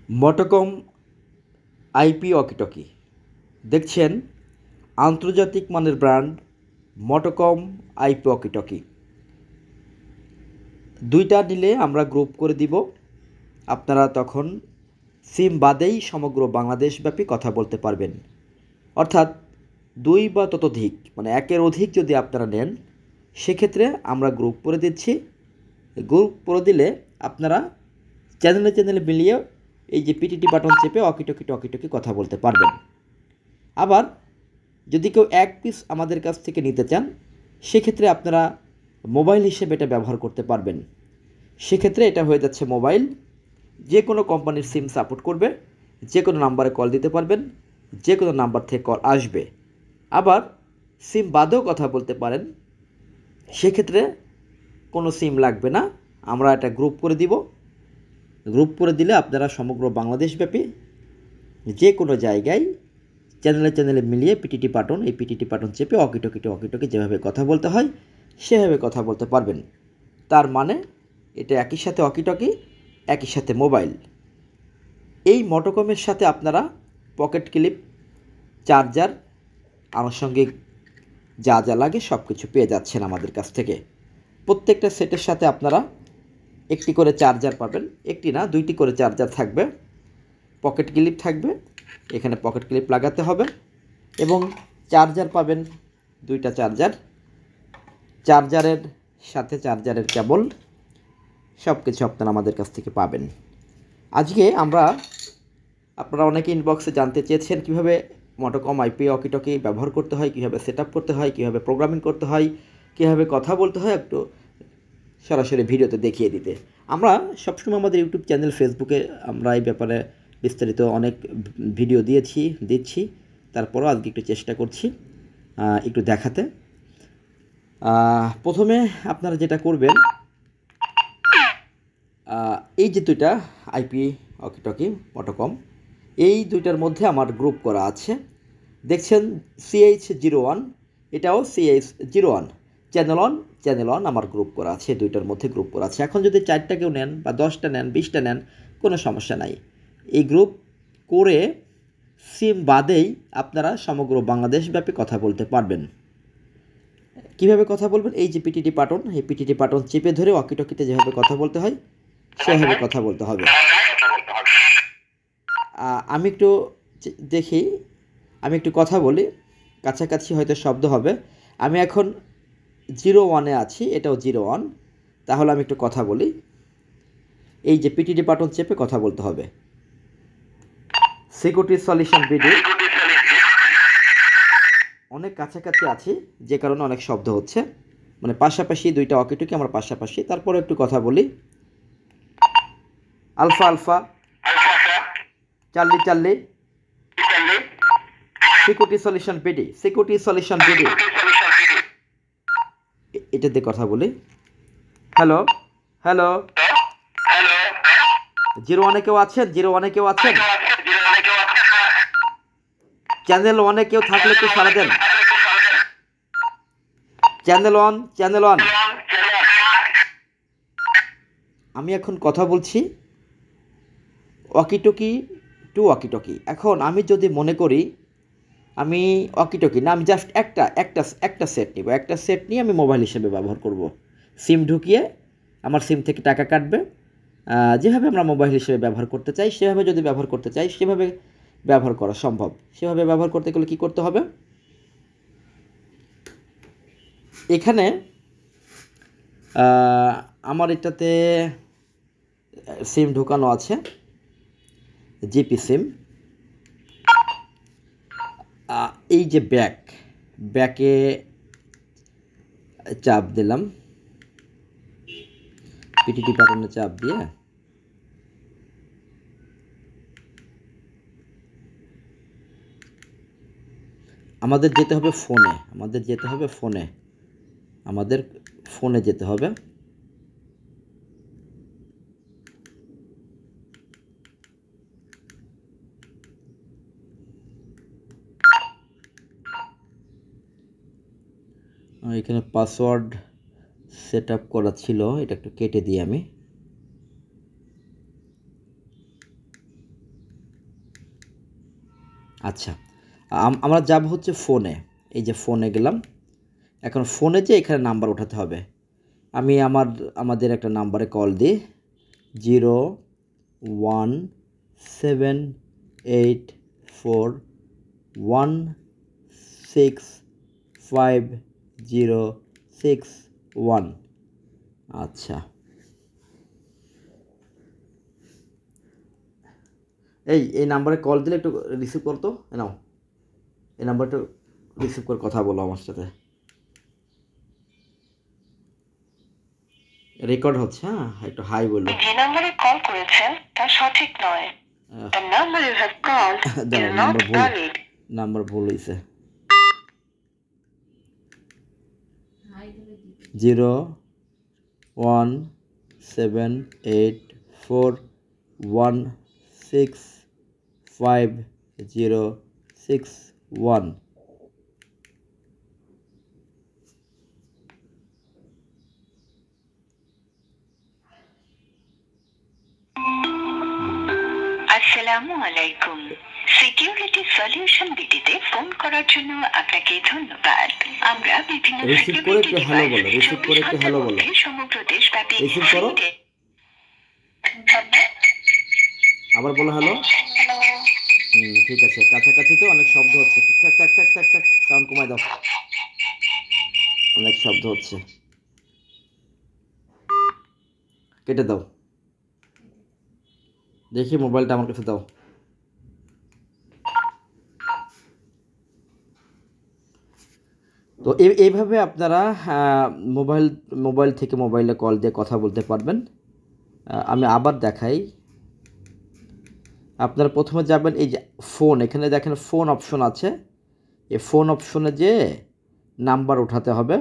মটোকম IP walkie talkie দেখছেন আন্তর্জাতিক মানের ব্র্যান্ড মটোকম আইপি ওয়াকিটকি। দুইটা নিলে আমরা গ্রুপ করে দিব। আপনারা তখন সিম বাদেই সমগ্র বাংলাদেশব্যাপী কথা বলতে পারবেন। অর্থাৎ দুই বা ততোধিক মানে একের অধিক যদি আপনারা নেন সেক্ষেত্রে আমরা গ্রুপ করে দিচ্ছি। গ্রুপ করে দিলে আপনারা চ্যানেলে মিলিয়ে এই যে পিটিটি বাটন চেপে টকি কথা বলতে পারবেন। আবার যদি কেউ এক পিস আমাদের কাছ থেকে নিতে চান সেক্ষেত্রে আপনারা মোবাইল হিসেবে এটা ব্যবহার করতে পারবেন। সেক্ষেত্রে এটা হয়ে যাচ্ছে মোবাইল, যে কোনো কোম্পানির সিম সাপোর্ট করবে, যে কোনো নাম্বারে কল দিতে পারবেন, যে কোনো নাম্বার থেকে কল আসবে। আবার সিম বাদেও কথা বলতে পারেন, সেক্ষেত্রে কোনো সিম লাগবে না, আমরা এটা গ্রুপ করে দিব। গ্রুপ করে দিলে আপনারা সমগ্র বাংলাদেশব্যাপী যে কোনো জায়গায় চ্যানেলে মিলিয়ে পিটিটি বাটন চেপে টকি যেভাবে কথা বলতে হয় সেভাবে কথা বলতে পারবেন। তার মানে এটা একই সাথে টকি একই সাথে মোবাইল। এই মটোকমের সাথে আপনারা পকেট ক্লিপ, চার্জার, আনুষঙ্গিক যা যা লাগে সব কিছু পেয়ে যাচ্ছেন আমাদের কাছ থেকে। প্রত্যেকটা সেটের সাথে আপনারা একটি করে চার্জার পাবেন, একটি না দুইটি করে চার্জার থাকবে, পকেট ক্লিপ থাকবে, এখানে পকেট ক্লিপ লাগাতে হবে এবং চার্জার পাবেন দুইটা চার্জারের সাথে চার্জারের কেবল, সব কিছু আপনারা আমাদের কাছ থেকে পাবেন। আজকে আপনারা অনেকে ইনবক্সে জানতে চেয়েছেন কীভাবে মটোকম আইপি ওয়াকিটকি ব্যবহার করতে হয়, কীভাবে সেট আপ করতে হয়, কীভাবে প্রোগ্রামিং করতে হয়, কীভাবে কথা বলতে হয়, একটু সরাসরি ভিডিওতে দেখিয়ে দিতে। আমরা সবসময় আমাদের ইউটিউব চ্যানেল, ফেসবুকে আমরা এই ব্যাপারে বিস্তারিত অনেক ভিডিও দিচ্ছি। তারপরও আজকে একটু চেষ্টা করছি একটু দেখাতে। প্রথমে আপনারা যেটা করবেন, এই যে দুইটা আইপি ওয়াকিটকি মটোকম, এই দুইটার মধ্যে আমার গ্রুপ করা আছে। দেখছেন CH01, এটাও CH01, চ্যানেল অন আমার গ্রুপ করা আছে, দুইটার মধ্যে গ্রুপ করা আছে। এখন যদি 4টা কেউ নেন বা 10টা নেন, 20টা নেন, কোনো সমস্যা নাই। এই গ্রুপ করে সিম বাদেই আপনারা সমগ্র বাংলাদেশব্যাপী কথা বলতে পারবেন। কিভাবে কথা বলবেন? এই যে পিটিটি বাটন চেপে ধরে ওয়াকিটকিতে যেভাবে কথা বলতে হয় সেভাবে কথা বলতে হবে। আমি একটু দেখি, আমি একটু কথা বলি, কাছাকাছি হয়তো শব্দ হবে। আমি এখন 01-এ আছি, এটাও 01, তাহলে আমি একটু কথা বলি। এই যে পিটিটি বাটন চেপে কথা বলতে হবে। সিকিউরিটি সলিউশন বিডি, অনেক কাছাকাছি আছি যে কারণে অনেক শব্দ হচ্ছে, মানে পাশাপাশি দুইটা ওয়াকিটকি আমার পাশাপাশি। তারপরে একটু কথা বলি। Alpha, Charlie, Security Solution BD, এটা দিয়ে কথা বলি। হ্যালো 01-এ কেউ আছেন? চ্যানেল 1-এ কেউ থাকলে একটু সাড়া দেন। Channel on. আমি এখন কথা বলছি ওয়াকিটকি টু ওয়াকিটকি। এখন আমি যদি মনে করি আমি ওয়াকিটকি না, আমি জাস্ট একটা সেট নিব, একটা সেট নিয়ে আমি মোবাইল হিসেবে ব্যবহার করব। সিম ঢুকিয়ে আমার সিম থেকে টাকা কাটবে। যেভাবে আমরা মোবাইল হিসেবে ব্যবহার করতে চাই সেভাবে যদি ব্যবহার করতে চাই সেভাবে ব্যবহার করা সম্ভব। সেভাবে ব্যবহার করতে গেলে কী করতে হবে? এখানে আমার এটাতে সিম ঢোকানো আছে, জিপি সিম। এই যে ব্যাকে চাপ দিলাম, পিটিটি বাটনে চাপ দিয়ে আমাদের যেতে হবে ফোনে যেতে হবে। এখানে পাসওয়ার্ড সেট আপ করা ছিল, এটা একটু কেটে দিই আমি। আচ্ছা, আমরা যাব হচ্ছে ফোনে। এই যে ফোনে গেলাম। এখন ফোনে যে এখানে নাম্বার ওঠাতে হবে। আমি আমাদের একটা নাম্বারে কল দিই, 01784165061। আচ্ছা, এই নাম্বারে কল দিলে একটু রিসিভ করতো। নাও, এই নাম্বারটা রিসিভ করে কথা বলো আমার সাথে। রেকর্ড হচ্ছে, হ্যাঁ, একটু হাই বলো। যে নাম্বারে কল করেছেন তা সঠিক নয়। The number you have called is not valid. Number ভুল হয়েছে। 01784165061। আসসালামু আলাইকুম। সিকিউরিটি সলিউশন বিটিতে ফোন করার জন্য আপনাকে ধন্যবাদ। আমরা বিভিন্ন রিসিভ করে একটু হ্যালো বলো, রিসিভ করে একটু হ্যালো বলো, সমগ্র দেশব্যাপী রিসিভ করো, আবার বলো হ্যালো। ঠিক আছে, কাছাকাছি তো অনেক শব্দ হচ্ছে। ঠিকঠাক থাক থাক থাক থাক, সাউন্ড কমাই দাও, অনেক শব্দ হচ্ছে, কেটে দাও। দেখি মোবাইলটা আমার কাছে দাও। তো এইভাবে আপনারা মোবাইল থেকে মোবাইলে কল দিয়ে কথা বলতে পারবেন। আমি আবার দেখাই। আপনারা প্রথমে যাবেন এই যে ফোন, এখানে দেখেন ফোন অপশন আছে। এই ফোন অপশনে যে নাম্বার উঠাতে হবে,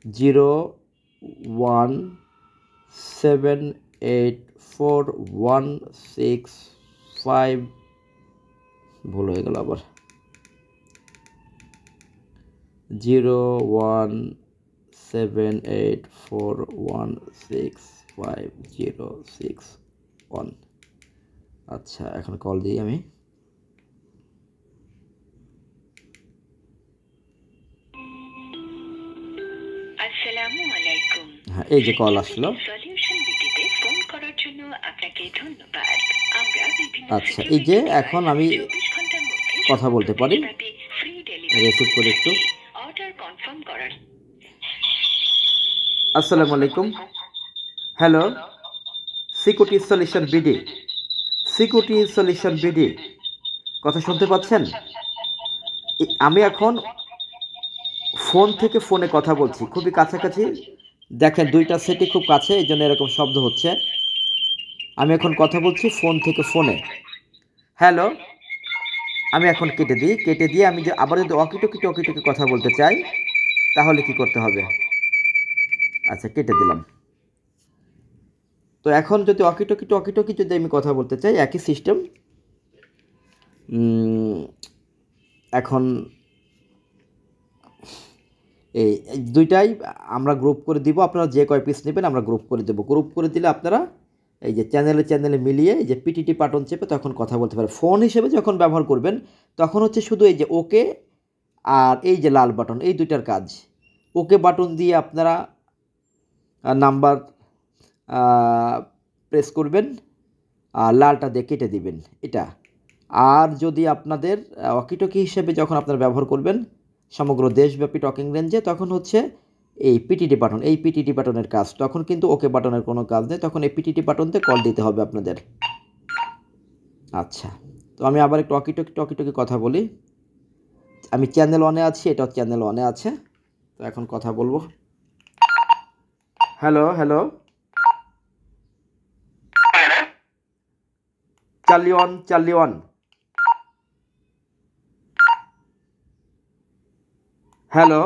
0178416 ভুল হয়ে গেল আবার, 01784165061। আচ্ছা, এখন কল দিই আমি। আসসালামু আলাইকুম। হ্যাঁ, এই যে কল আসলো। সলিউশন বিটিতে ফোন করার জন্য আপনাকে ধন্যবাদ। আমরা বিভিন্ন আচ্ছা, এই যে এখন আমি 24 ঘন্টার মধ্যে কথা বলতে পারি। ফ্রি ডেলিভারি রিসিভ করে একটু। অর্ডার কনফার্ম করার। আসসালামু আলাইকুম। Hello, security Solution BD, security Solution BD, কথা শুনতে পাচ্ছেন? আমি এখন ফোন থেকে ফোনে কথা বলছি, খুবই কাছাকাছি। দেখেন দুইটা সেটই খুব কাছে, এই জন্য এরকম শব্দ হচ্ছে। আমি এখন কথা বলছি ফোন থেকে ফোনে। হ্যালো, আমি এখন কেটে দিই। কেটে দিয়ে আমি যে আবার যদি টকি কথা বলতে চাই, তাহলে কি করতে হবে? আচ্ছা, কেটে দিলাম। তো এখন যদি টকি যদি আমি কথা বলতে চাই, একই সিস্টেম। এখন এই দুইটাই আমরা গ্রুপ করে দিব। আপনারা যে কয় পিস নেবেন আমরা গ্রুপ করে দেবো। গ্রুপ করে দিলে আপনারা এই যে চ্যানেলে মিলিয়ে এই যে পিটিটি বাটন চেপে তখন কথা বলতে পারে। ফোন হিসেবে যখন ব্যবহার করবেন তখন হচ্ছে শুধু এই যে ওকে আর এই যে লাল বাটন, এই দুইটার কাজ। ওকে বাটন দিয়ে আপনারা নাম্বার প্রেস করবেন, আর লালটা দিয়ে কেটে দিবেন এটা। আর যদি আপনাদের ওয়াকিটকি হিসেবে যখন আপনারা ব্যবহার করবেন সমগ্র দেশব্যাপী টকিং রেঞ্জে, তখন হচ্ছে এই পিটিটি বাটন, এই পিটিটি বাটনের কাজ। তখন কিন্তু ওকে বাটনের কোনো কাজ নেই, তখন এই পিটিটি বাটনতে কল দিতে হবে আপনাদের। আচ্ছা, তো আমি আবার একটু টকি কথা বলি। আমি চ্যানেল ওয়ানে আছি, এটাও চ্যানেল ওয়ানে আছে। তো এখন কথা বলবো। Hello hello, Charlie one. Hello,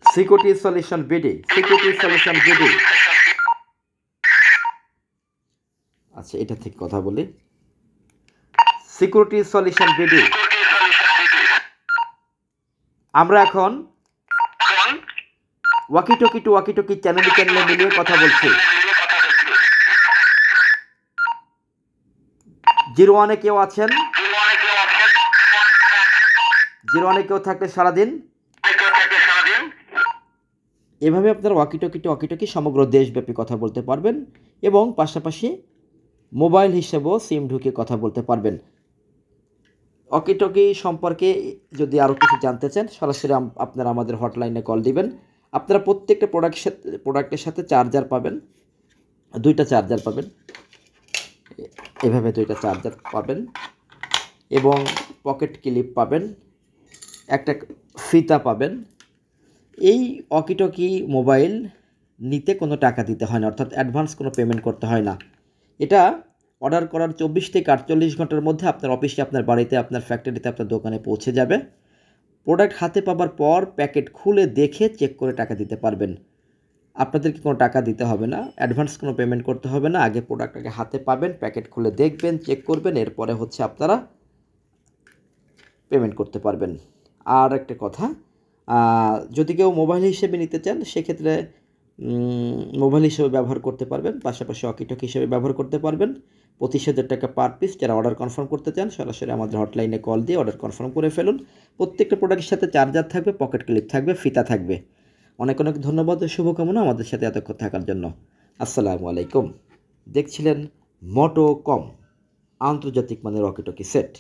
security Solution BD, security Solution BD. আচ্ছা, এটা থেকে কথা বলি। সিকিউরিটি সলিউশন বিডি, আমরা এখন ওয়াকি টকি চ্যানেলে মিলিয়ে কথা বলছি। 01-এ কেউ আছেন? 01-এ কেউ থাকলে সারাদিন। এভাবে আপনারা ওয়াকিটকি সমগ্র দেশব্যাপী কথা বলতে পারবেন এবং পাশাপাশি মোবাইল হিসেবেও সিম ঢুকে কথা বলতে পারবেন। ওয়াকিটকি সম্পর্কে যদি আরও কিছু জানতে চান সরাসরি আপনারা আমাদের হটলাইনে কল দিবেন। আপনারা প্রত্যেকটা প্রোডাক্টের সাথে চার্জার পাবেন, 2টা চার্জার পাবেন, এভাবে 2টা চার্জার পাবেন এবং পকেট ক্লিপ পাবেন, একটা ফিতা পাবেন। এই ওয়াকিটকি মোবাইল নিতে কোনো টাকা দিতে হয় না, অর্থাৎ অ্যাডভান্স কোনো পেমেন্ট করতে হয় না। এটা অর্ডার করার 24 থেকে 48 ঘন্টার মধ্যে আপনার অফিসে, আপনার বাড়িতে, আপনার ফ্যাক্টরিতে, আপনার দোকানে পৌঁছে যাবে। প্রোডাক্ট হাতে পাবার পর প্যাকেট খুলে দেখে চেক করে টাকা দিতে পারবেন। আপনাদেরকে কোনো টাকা দিতে হবে না, অ্যাডভান্স কোনো পেমেন্ট করতে হবে না। আগে প্রোডাক্টটাকে হাতে পাবেন, প্যাকেট খুলে দেখবেন, চেক করবেন, এরপরে হচ্ছে আপনারা পেমেন্ট করতে পারবেন। আর একটা কথা, যদি কেউ মোবাইল হিসেবে নিতে চান সেক্ষেত্রে মোবাইল হিসেবে ব্যবহার করতে পারবেন, পাশাপাশি ওয়াকিটকি হিসেবে ব্যবহার করতে পারবেন। 25,000 টাকা পার পিস। যারা অর্ডার কনফার্ম করতে চান সরাসরি আমাদের হটলাইনে কল দিয়ে অর্ডার কনফার্ম করে ফেলুন। প্রত্যেকটা প্রোডাক্টের সাথে চার্জার থাকবে, পকেট ক্লিপ থাকবে, ফিতা থাকবে। অনেক অনেক ধন্যবাদ ও শুভকামনা আমাদের সাথে এতক্ষণ থাকার জন্য। আসসালামু আলাইকুম। দেখছিলেন মোটোকম, আন্তর্জাতিক মানের ওয়াকিটকি সেট।